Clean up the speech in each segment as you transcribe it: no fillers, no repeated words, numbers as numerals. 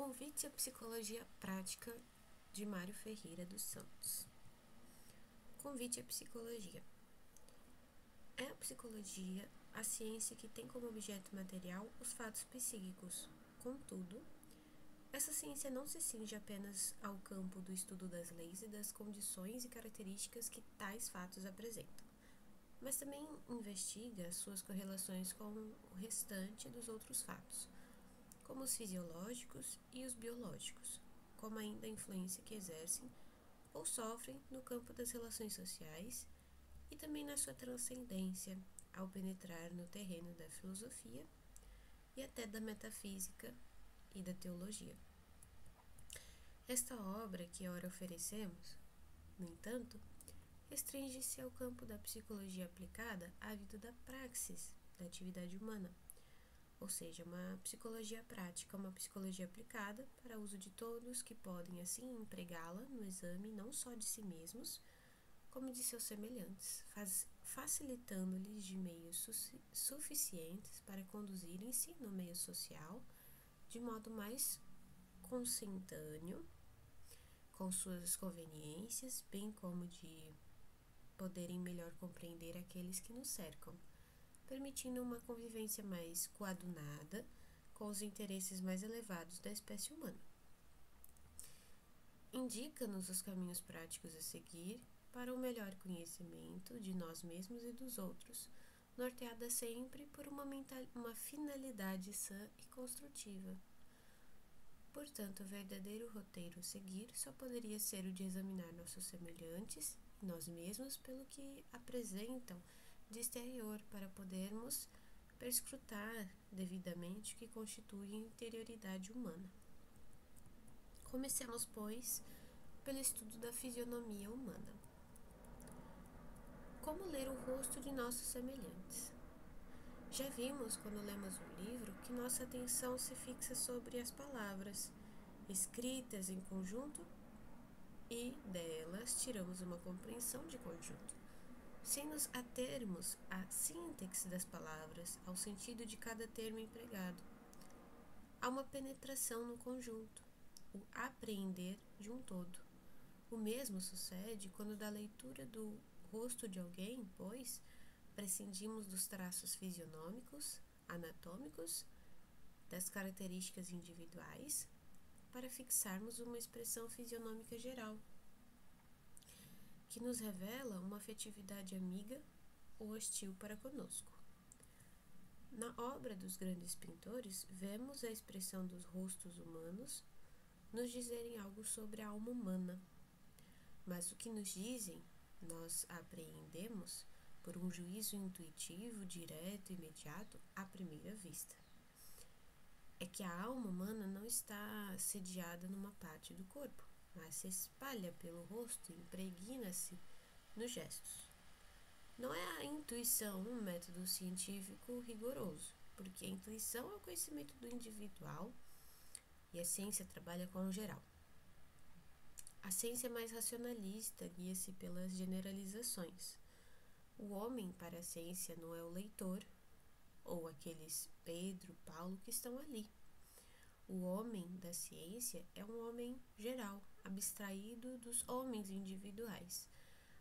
Convite à Psicologia Prática, de Mário Ferreira dos Santos. Convite à psicologia. É a psicologia a ciência que tem como objeto material os fatos psíquicos. Contudo, essa ciência não se cinge apenas ao campo do estudo das leis e das condições e características que tais fatos apresentam, mas também investiga suas correlações com o restante dos outros fatos, como os fisiológicos e os biológicos, como ainda a influência que exercem ou sofrem no campo das relações sociais e também na sua transcendência ao penetrar no terreno da filosofia e até da metafísica e da teologia. Esta obra que ora oferecemos, no entanto, restringe-se ao campo da psicologia aplicada à vida da praxis da atividade humana, ou seja, uma psicologia prática, uma psicologia aplicada para uso de todos que podem assim empregá-la no exame não só de si mesmos, como de seus semelhantes, facilitando-lhes de meios suficientes para conduzirem-se no meio social de modo mais consentâneo com suas conveniências, bem como de poderem melhor compreender aqueles que nos cercam, permitindo uma convivência mais coadunada com os interesses mais elevados da espécie humana. Indica-nos os caminhos práticos a seguir para o melhor conhecimento de nós mesmos e dos outros, norteada sempre por uma finalidade sã e construtiva. Portanto, o verdadeiro roteiro a seguir só poderia ser o de examinar nossos semelhantes e nós mesmos pelo que apresentam de exterior, para podermos perscrutar devidamente o que constitui a interioridade humana. Comecemos, pois, pelo estudo da fisionomia humana. Como ler o rosto de nossos semelhantes? Já vimos, quando lemos um livro, que nossa atenção se fixa sobre as palavras escritas em conjunto e delas tiramos uma compreensão de conjunto, sem nos atermos à síntese das palavras, ao sentido de cada termo empregado. Há uma penetração no conjunto, o apreender de um todo. O mesmo sucede quando da leitura do rosto de alguém, pois, prescindimos dos traços fisionômicos, anatômicos, das características individuais, para fixarmos uma expressão fisionômica geral, que nos revela uma afetividade amiga ou hostil para conosco. Na obra dos grandes pintores, vemos a expressão dos rostos humanos nos dizerem algo sobre a alma humana, mas o que nos dizem, nós apreendemos por um juízo intuitivo, direto e imediato à primeira vista. É que a alma humana não está sediada numa parte do corpo, mas se espalha pelo rosto e impregna-se nos gestos. Não é a intuição um método científico rigoroso, porque a intuição é o conhecimento do individual e a ciência trabalha com o geral. A ciência mais racionalista guia-se pelas generalizações. O homem para a ciência não é o leitor, ou aqueles Pedro, Paulo que estão ali. O homem da ciência é um homem geral, abstraído dos homens individuais.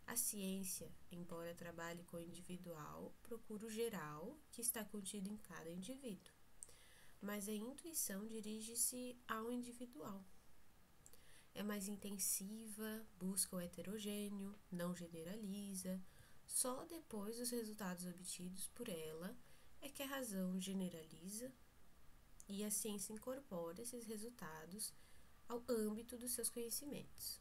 A ciência, embora trabalhe com o individual, procura o geral que está contido em cada indivíduo. Mas a intuição dirige-se ao individual. É mais intensiva, busca o heterogêneo, não generaliza. Só depois dos resultados obtidos por ela é que a razão generaliza e a ciência incorpora esses resultados ao âmbito dos seus conhecimentos.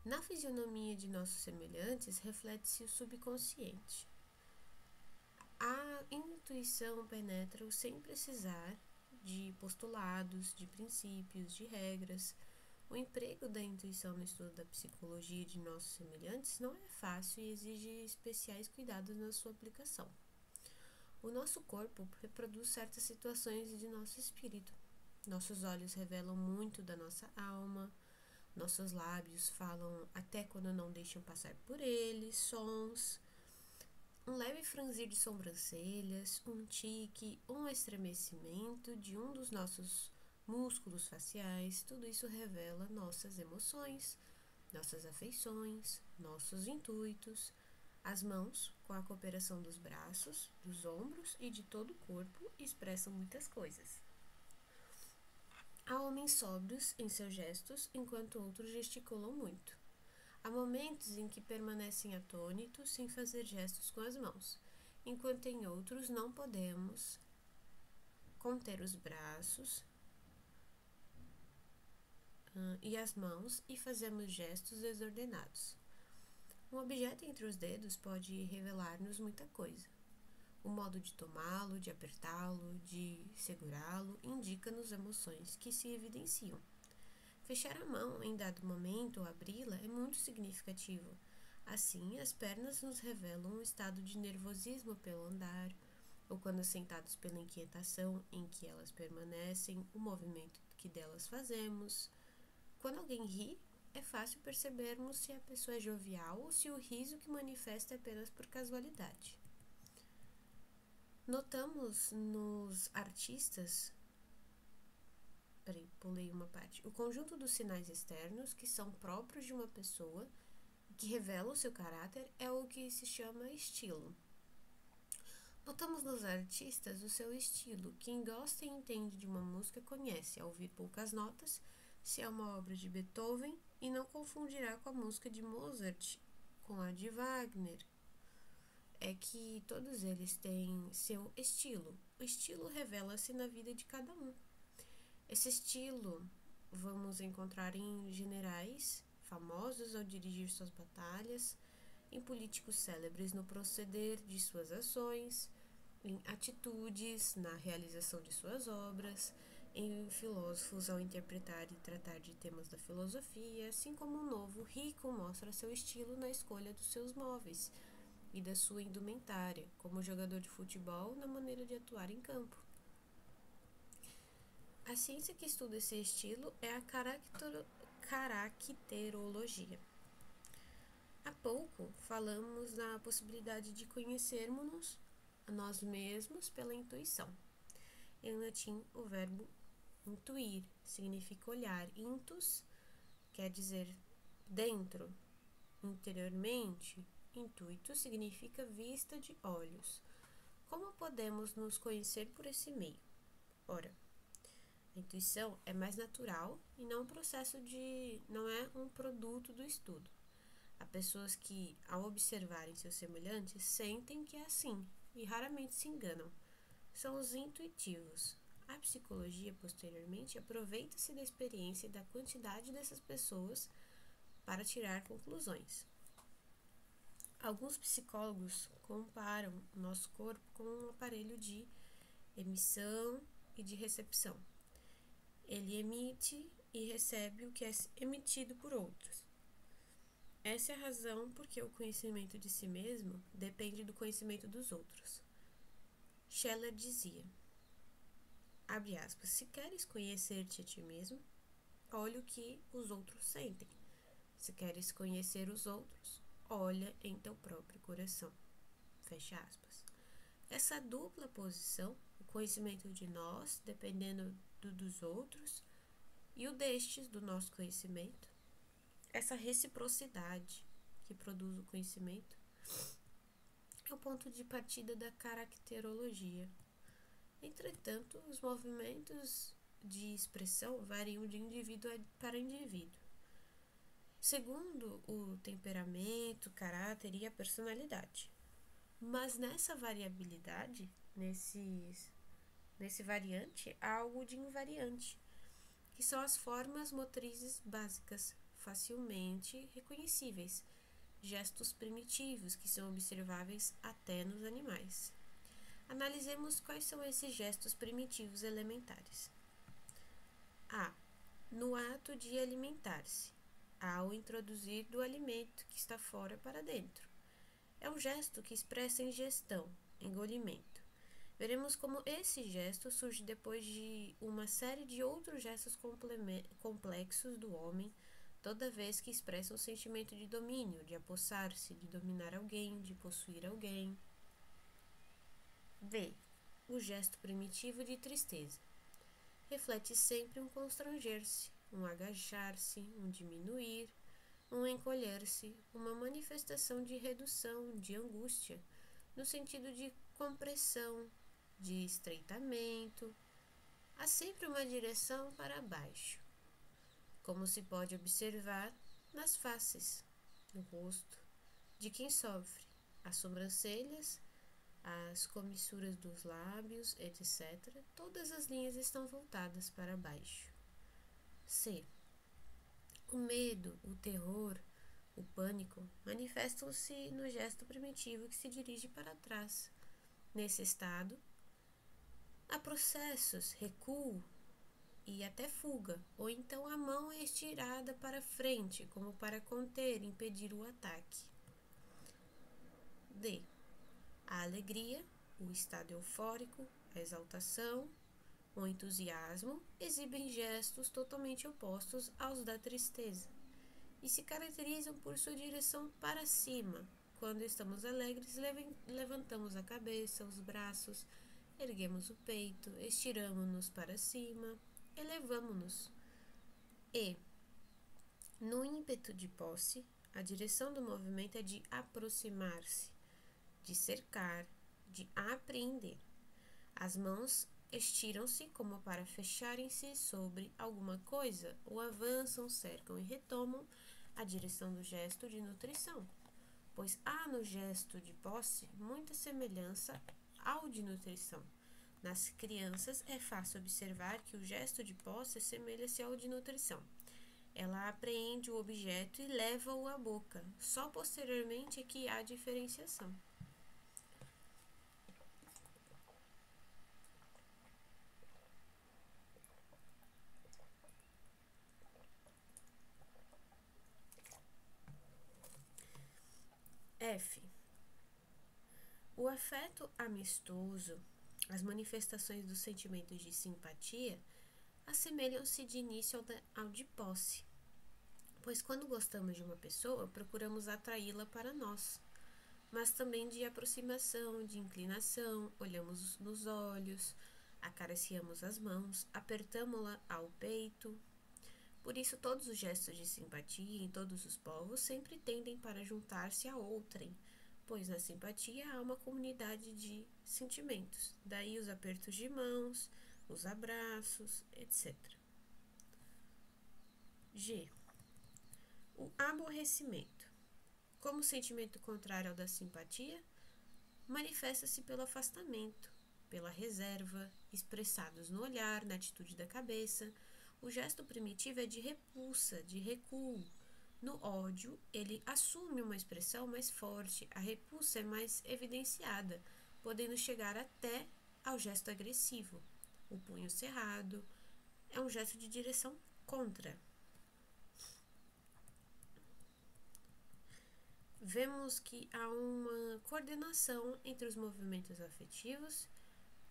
Na fisionomia de nossos semelhantes reflete-se o subconsciente. A intuição penetra-o sem precisar de postulados, de princípios, de regras. O emprego da intuição no estudo da psicologia de nossos semelhantes não é fácil e exige especiais cuidados na sua aplicação. O nosso corpo reproduz certas situações de nosso espírito. Nossos olhos revelam muito da nossa alma. Nossos lábios falam até quando não deixam passar por eles sons. Um leve franzir de sobrancelhas, um tique, um estremecimento de um dos nossos músculos faciais, tudo isso revela nossas emoções, nossas afeições, nossos intuitos. As mãos, com a cooperação dos braços, dos ombros e de todo o corpo, expressam muitas coisas. Há homens sóbrios em seus gestos, enquanto outros gesticulam muito. Há momentos em que permanecem atônitos sem fazer gestos com as mãos, enquanto em outros não podemos conter os braços e as mãos e fazemos gestos desordenados. Um objeto entre os dedos pode revelar-nos muita coisa. O modo de tomá-lo, de apertá-lo, de segurá-lo, indica-nos emoções que se evidenciam. Fechar a mão em dado momento ou abri-la é muito significativo. Assim, as pernas nos revelam um estado de nervosismo pelo andar, ou quando sentados pela inquietação em que elas permanecem, o movimento que delas fazemos. Quando alguém ri, é fácil percebermos se a pessoa é jovial ou se o riso que manifesta é apenas por casualidade. Notamos nos artistas, pulei uma parte, o conjunto dos sinais externos que são próprios de uma pessoa, que revelam o seu caráter, é o que se chama estilo. Notamos nos artistas o seu estilo. Quem gosta e entende de uma música conhece, ao ouvir poucas notas, se é uma obra de Beethoven e não confundirá com a música de Mozart, com a de Wagner. É que todos eles têm seu estilo. O estilo revela-se na vida de cada um. Esse estilo vamos encontrar em generais famosos ao dirigir suas batalhas, em políticos célebres no proceder de suas ações, em atitudes na realização de suas obras, em filósofos ao interpretar e tratar de temas da filosofia, assim como um novo rico mostra seu estilo na escolha dos seus móveis e da sua indumentária, como jogador de futebol na maneira de atuar em campo. A ciência que estuda esse estilo é a caracterologia. Há pouco falamos na possibilidade de conhecermos-nos a nós mesmos pela intuição. Em latim, o verbo intuir significa olhar. Intus quer dizer dentro, interiormente. Intuito significa vista de olhos. Como podemos nos conhecer por esse meio? Ora, a intuição é mais natural e não é um produto do estudo. Há pessoas que, ao observarem seus semelhantes, sentem que é assim e raramente se enganam. São os intuitivos. A psicologia, posteriormente, aproveita-se da experiência e da quantidade dessas pessoas para tirar conclusões. Alguns psicólogos comparam o nosso corpo com um aparelho de emissão e de recepção. Ele emite e recebe o que é emitido por outros. Essa é a razão porque o conhecimento de si mesmo depende do conhecimento dos outros. Scheller dizia, abre aspas, se queres conhecer-te a ti mesmo, olha o que os outros sentem. Se queres conhecer os outros, olha em teu próprio coração. Fecha aspas. Essa dupla posição, o conhecimento de nós, dependendo dos outros, e o destes, do nosso conhecimento, essa reciprocidade que produz o conhecimento, é o ponto de partida da caracterologia. Entretanto, os movimentos de expressão variam de indivíduo para indivíduo, segundo o temperamento, caráter e a personalidade. Mas nessa variabilidade, nesse variante, há algo de invariante, que são as formas motrizes básicas, facilmente reconhecíveis, gestos primitivos que são observáveis até nos animais. Analisemos quais são esses gestos primitivos elementares. A. No ato de alimentar-se, ao introduzir do alimento que está fora para dentro. É um gesto que expressa ingestão, engolimento. Veremos como esse gesto surge depois de uma série de outros gestos complexos do homem, toda vez que expressa um sentimento de domínio, de apossar-se, de dominar alguém, de possuir alguém. B. O gesto primitivo de tristeza. reflete sempre um constranger-se, um agachar-se, um diminuir, um encolher-se, uma manifestação de redução, de angústia, no sentido de compressão, de estreitamento. Há sempre uma direção para baixo, como se pode observar nas faces, no rosto, de quem sofre, as sobrancelhas, as comissuras dos lábios, etc. Todas as linhas estão voltadas para baixo. C. O medo, o terror, o pânico manifestam-se no gesto primitivo que se dirige para trás. Nesse estado, há processos, recuo e até fuga, ou então a mão é estirada para frente, como para conter, impedir o ataque. D. A alegria, o estado eufórico, a exaltação, o entusiasmo exibem gestos totalmente opostos aos da tristeza e se caracterizam por sua direção para cima. Quando estamos alegres, levantamos a cabeça, os braços, erguemos o peito, estiramos-nos para cima, elevamos-nos. E, no ímpeto de posse, a direção do movimento é de aproximar-se, de cercar, de apreender. As mãos estiram-se como para fecharem-se sobre alguma coisa, ou avançam, cercam e retomam a direção do gesto de nutrição, pois há no gesto de posse muita semelhança ao de nutrição. Nas crianças é fácil observar que o gesto de posse assemelha-se ao de nutrição. Ela apreende o objeto e leva-o à boca. Só posteriormente é que há diferenciação. F. O afeto amistoso, as manifestações dos sentimentos de simpatia, assemelham-se de início ao de posse, pois quando gostamos de uma pessoa, procuramos atraí-la para nós, mas também de aproximação, de inclinação, olhamos nos olhos, acariciamos as mãos, apertamo-la ao peito. Por isso, todos os gestos de simpatia em todos os povos sempre tendem para juntar-se a outrem, pois na simpatia há uma comunidade de sentimentos, daí os apertos de mãos, os abraços, etc. G. O aborrecimento. Como sentimento contrário ao da simpatia, manifesta-se pelo afastamento, pela reserva, expressados no olhar, na atitude da cabeça. O gesto primitivo é de repulsa, de recuo. No ódio, ele assume uma expressão mais forte, a repulsa é mais evidenciada, podendo chegar até ao gesto agressivo. O punho cerrado é um gesto de direção contra. Vemos que há uma coordenação entre os movimentos afetivos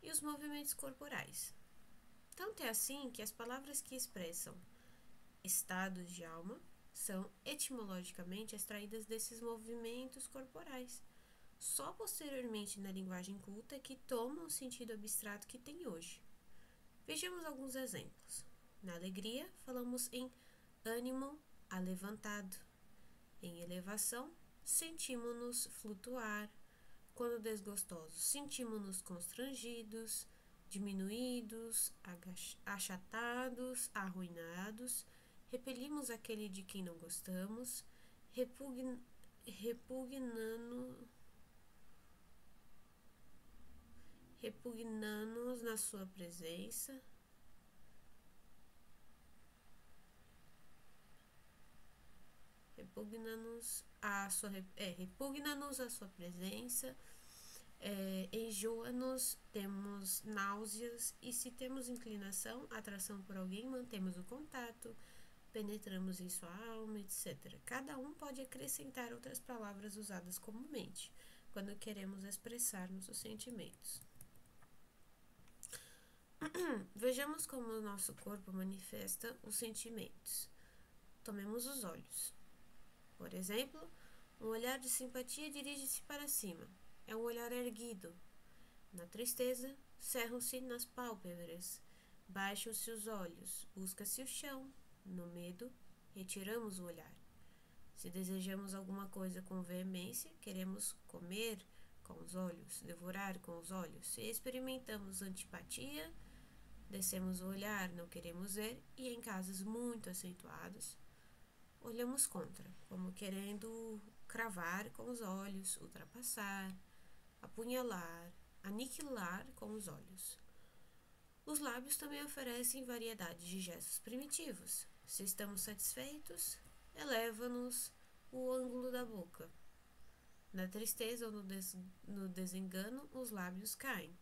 e os movimentos corporais. Tanto é assim que as palavras que expressam estados de alma são etimologicamente extraídas desses movimentos corporais. Só posteriormente na linguagem culta é que tomam o sentido abstrato que tem hoje. Vejamos alguns exemplos. Na alegria, falamos em ânimo alevantado. Em elevação, sentimos-nos flutuar. Quando desgostosos, sentimos-nos constrangidos, diminuídos, achatados, arruinados. Repelimos aquele de quem não gostamos, repugnando-nos na sua presença. Repugna-nos a sua presença, enjoa-nos, temos náuseas, e se temos inclinação, atração por alguém, mantemos o contato, penetramos em sua alma, etc. Cada um pode acrescentar outras palavras usadas comumente, quando queremos expressar nossos sentimentos. Vejamos como o nosso corpo manifesta os sentimentos. Tomemos os olhos. Por exemplo, um olhar de simpatia dirige-se para cima. É um olhar erguido. Na tristeza, cerram-se nas pálpebras. Baixam-se os olhos, busca-se o chão. No medo, retiramos o olhar. Se desejamos alguma coisa com veemência, queremos comer com os olhos, devorar com os olhos. Se experimentamos antipatia, descemos o olhar, não queremos ver, e em casos muito acentuados, olhamos contra, como querendo cravar com os olhos, ultrapassar, apunhalar, aniquilar com os olhos. Os lábios também oferecem variedade de gestos primitivos. Se estamos satisfeitos, eleva-nos o ângulo da boca. Na tristeza ou no desengano, os lábios caem.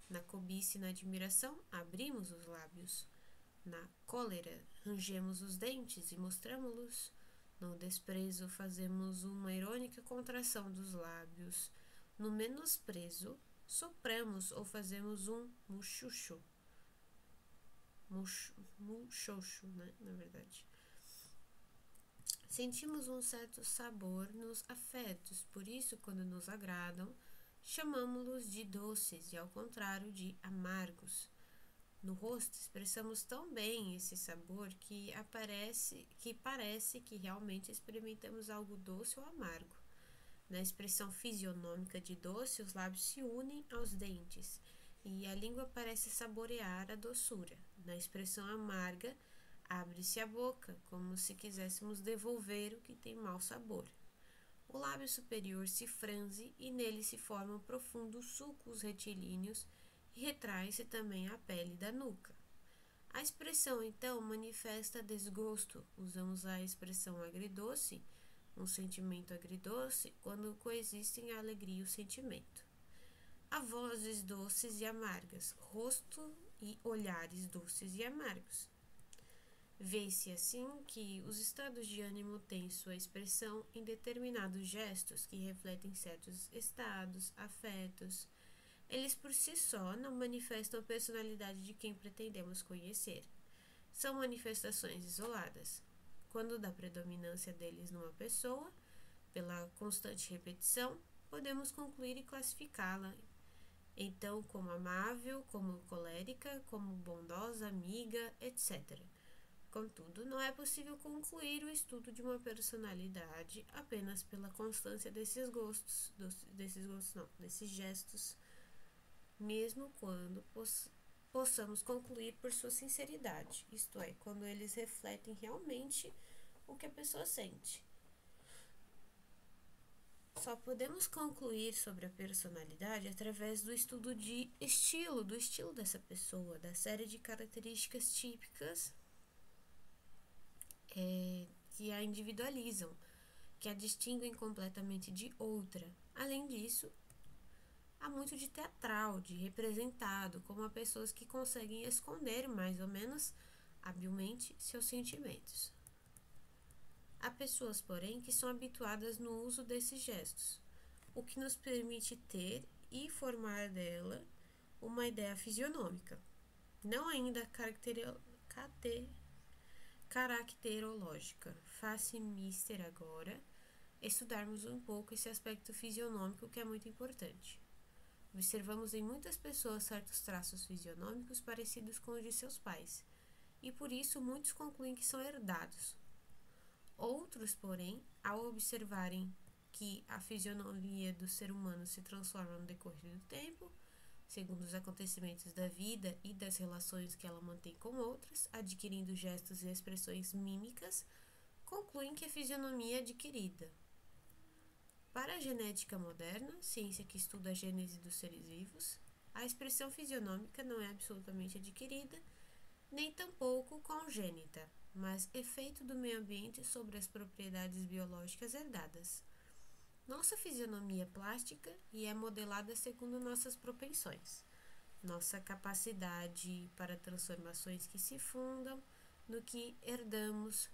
Na cobiça e na admiração, abrimos os lábios. Na cólera, rangemos os dentes e mostramos-los. No desprezo, fazemos uma irônica contração dos lábios. No menosprezo, sopramos ou fazemos um muxuxo. Muxoxo, né? Na verdade. Sentimos um certo sabor nos afetos, por isso, quando nos agradam, chamamos-los de doces e, ao contrário, de amargos. No rosto, expressamos tão bem esse sabor que parece que realmente experimentamos algo doce ou amargo. Na expressão fisionômica de doce, os lábios se unem aos dentes e a língua parece saborear a doçura. Na expressão amarga, abre-se a boca, como se quiséssemos devolver o que tem mau sabor. O lábio superior se franze e nele se formam profundos sulcos retilíneos e retrai-se também a pele da nuca. A expressão, então, manifesta desgosto. Usamos a expressão agridoce, um sentimento agridoce, quando coexistem a alegria e o sentimento. Há vozes doces e amargas, rosto e olhares doces e amargos. Vê-se assim que os estados de ânimo têm sua expressão em determinados gestos que refletem certos estados, afetos. Eles por si só não manifestam a personalidade de quem pretendemos conhecer. São manifestações isoladas. Quando dá predominância deles numa pessoa, pela constante repetição, podemos concluir e classificá-la então como amável, como colérica, como bondosa, amiga, etc. Contudo, não é possível concluir o estudo de uma personalidade apenas pela constância desses gestos, mesmo quando possamos concluir por sua sinceridade, isto é, quando eles refletem realmente o que a pessoa sente. Só podemos concluir sobre a personalidade através do estudo do estilo dessa pessoa, da série de características típicas que a individualizam, que a distinguem completamente de outra. Além disso, há muito de teatral, de representado, como há pessoas que conseguem esconder mais ou menos habilmente seus sentimentos. Há pessoas, porém, que são habituadas no uso desses gestos, o que nos permite ter e formar dela uma ideia fisionômica, não ainda caracterológica. Faça mister agora estudarmos um pouco esse aspecto fisionômico que é muito importante. Observamos em muitas pessoas certos traços fisionômicos parecidos com os de seus pais, e por isso muitos concluem que são herdados. Outros, porém, ao observarem que a fisionomia do ser humano se transforma no decorrer do tempo, segundo os acontecimentos da vida e das relações que ela mantém com outras, adquirindo gestos e expressões mímicas, concluem que a fisionomia é adquirida. Para a genética moderna, ciência que estuda a gênese dos seres vivos, a expressão fisionômica não é absolutamente adquirida, nem tampouco congênita, mas efeito do meio ambiente sobre as propriedades biológicas herdadas. Nossa fisionomia é plástica e é modelada segundo nossas propensões, nossa capacidade para transformações que se fundam no que herdamos,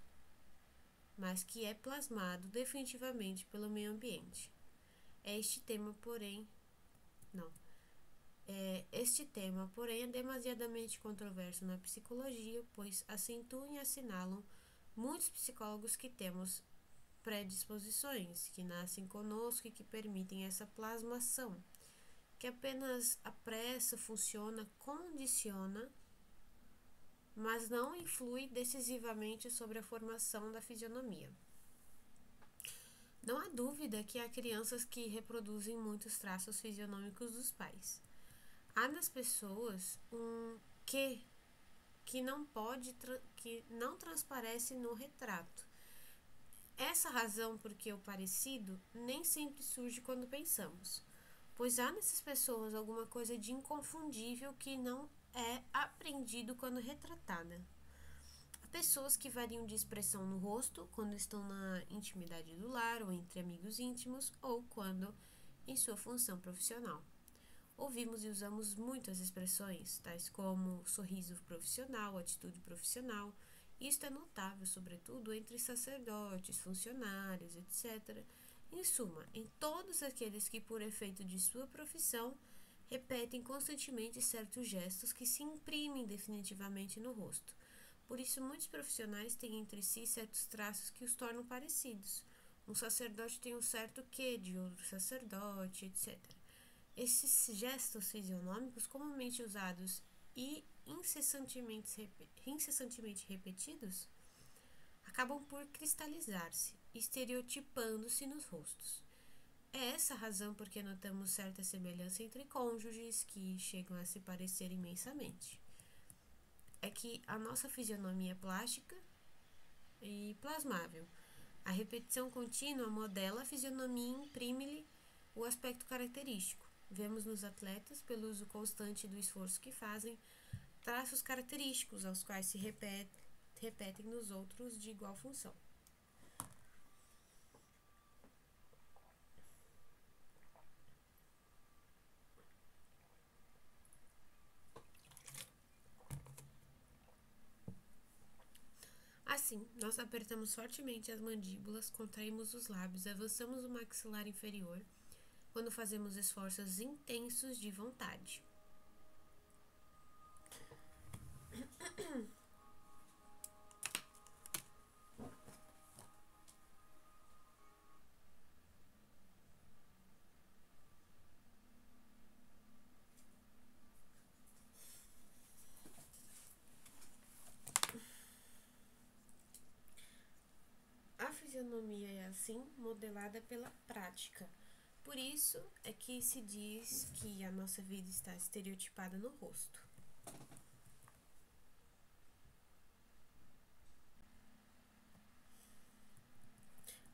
mas que é plasmado definitivamente pelo meio ambiente. Este tema, porém, é demasiadamente controverso na psicologia, pois acentuam e assinalam muitos psicólogos que temos predisposições, que nascem conosco e que permitem essa plasmação, que apenas a pressa condiciona mas não influi decisivamente sobre a formação da fisionomia. Não há dúvida que há crianças que reproduzem muitos traços fisionômicos dos pais. Há nas pessoas um que que não transparece no retrato. Essa razão porque o parecido nem sempre surge quando pensamos, pois há nessas pessoas alguma coisa de inconfundível que não é aprendido quando retratada. Há pessoas que variam de expressão no rosto quando estão na intimidade do lar ou entre amigos íntimos ou quando em sua função profissional. Ouvimos e usamos muitas expressões, tais como sorriso profissional, atitude profissional. Isto é notável, sobretudo, entre sacerdotes, funcionários, etc. Em suma, em todos aqueles que, por efeito de sua profissão, repetem constantemente certos gestos que se imprimem definitivamente no rosto. Por isso, muitos profissionais têm entre si certos traços que os tornam parecidos. Um sacerdote tem um certo quê de outro sacerdote, etc. Esses gestos fisionômicos comumente usados e incessantemente repetidos acabam por cristalizar-se, estereotipando-se nos rostos. É essa a razão por que notamos certa semelhança entre cônjuges que chegam a se parecer imensamente. É que a nossa fisionomia é plástica e plasmável. A repetição contínua modela a fisionomia e imprime-lhe o aspecto característico. Vemos nos atletas, pelo uso constante do esforço que fazem, traços característicos aos quais se repetem nos outros de igual função. Assim, nós apertamos fortemente as mandíbulas, contraímos os lábios, avançamos o maxilar inferior quando fazemos esforços intensos de vontade. A fisionomia é assim modelada pela prática. Por isso é que se diz que a nossa vida está estereotipada no rosto.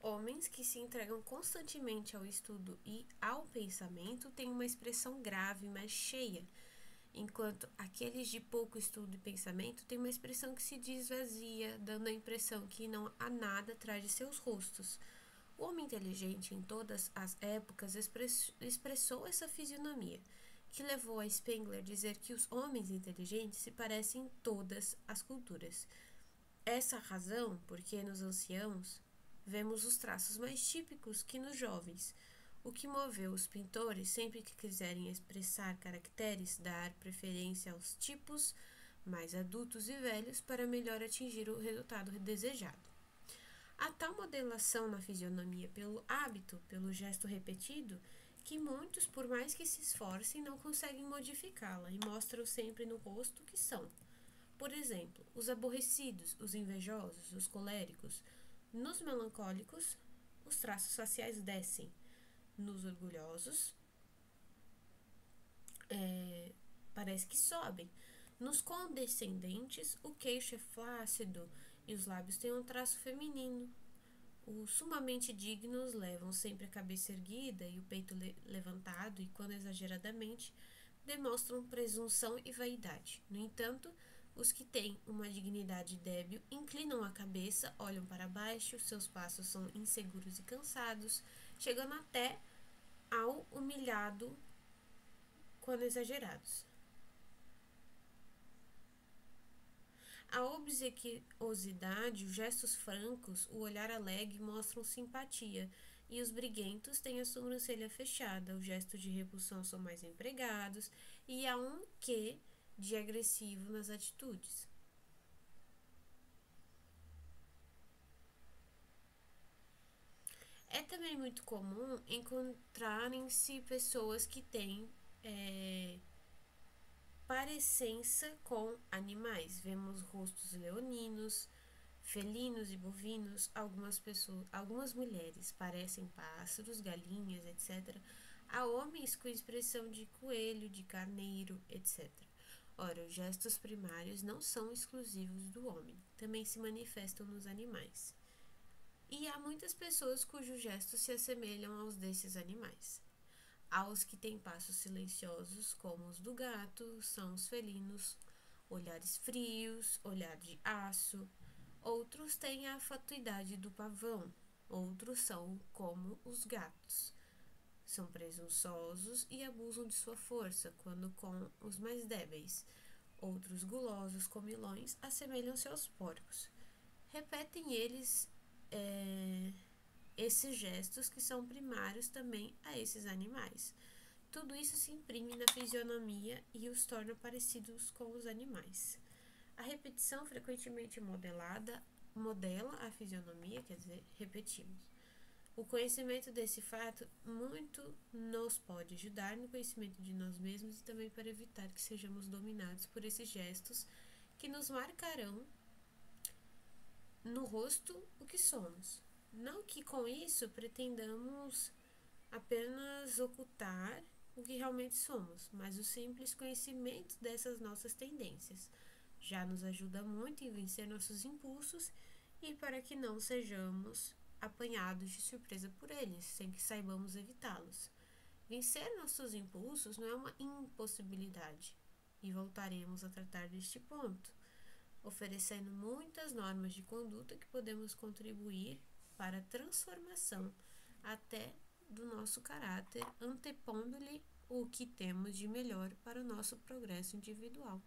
Homens que se entregam constantemente ao estudo e ao pensamento têm uma expressão grave, mais cheia, enquanto aqueles de pouco estudo e pensamento têm uma expressão que se esvazia, dando a impressão que não há nada atrás de seus rostos. O homem inteligente, em todas as épocas, expressou essa fisionomia, que levou a Spengler a dizer que os homens inteligentes se parecem em todas as culturas. Essa razão porque nos anciãos vemos os traços mais típicos que nos jovens, o que moveu os pintores, sempre que quiserem expressar caracteres, dar preferência aos tipos mais adultos e velhos para melhor atingir o resultado desejado. Há tal modelação na fisionomia pelo hábito, pelo gesto repetido, que muitos, por mais que se esforcem, não conseguem modificá-la e mostram sempre no rosto o que são. Por exemplo, os aborrecidos, os invejosos, os coléricos. Nos melancólicos, os traços faciais descem. Nos orgulhosos, parece que sobem. Nos condescendentes, o queixo é flácido e os lábios têm um traço feminino. Os sumamente dignos levam sempre a cabeça erguida e o peito levantado e, quando exageradamente, demonstram presunção e vaidade. No entanto, os que têm uma dignidade débil inclinam a cabeça, olham para baixo, seus passos são inseguros e cansados, chegando até ao humilhado quando exagerados. A obsequiosidade, os gestos francos, o olhar alegre mostram simpatia, e os briguentos têm a sobrancelha fechada, os gestos de repulsão são mais empregados, e há um quê de agressivo nas atitudes. É também muito comum encontrarem-se pessoas que têm parecença com animais. Vemos rostos leoninos, felinos e bovinos. Algumas mulheres parecem pássaros, galinhas, etc. Há homens com expressão de coelho, de carneiro, etc. Ora, os gestos primários não são exclusivos do homem, também se manifestam nos animais. E há muitas pessoas cujos gestos se assemelham aos desses animais. Há os que têm passos silenciosos, como os do gato, são os felinos, olhares frios, olhar de aço. Outros têm a fatuidade do pavão, outros são como os gatos. São presunçosos e abusam de sua força quando com os mais débeis. Outros gulosos, comilões, assemelham-se aos porcos. Repetem eles esses gestos que são primários também a esses animais. Tudo isso se imprime na fisionomia e os torna parecidos com os animais. A repetição frequentemente modela a fisionomia, quer dizer, repetimos. O conhecimento desse fato muito nos pode ajudar no conhecimento de nós mesmos e também para evitar que sejamos dominados por esses gestos que nos marcarão no rosto o que somos. Não que com isso pretendamos apenas ocultar o que realmente somos, mas o simples conhecimento dessas nossas tendências já nos ajuda muito em vencer nossos impulsos e para que não sejamos apanhados de surpresa por eles, sem que saibamos evitá-los. Vencer nossos impulsos não é uma impossibilidade, e voltaremos a tratar deste ponto, oferecendo muitas normas de conduta que podemos contribuir para a transformação até do nosso caráter, antepondo-lhe o que temos de melhor para o nosso progresso individual.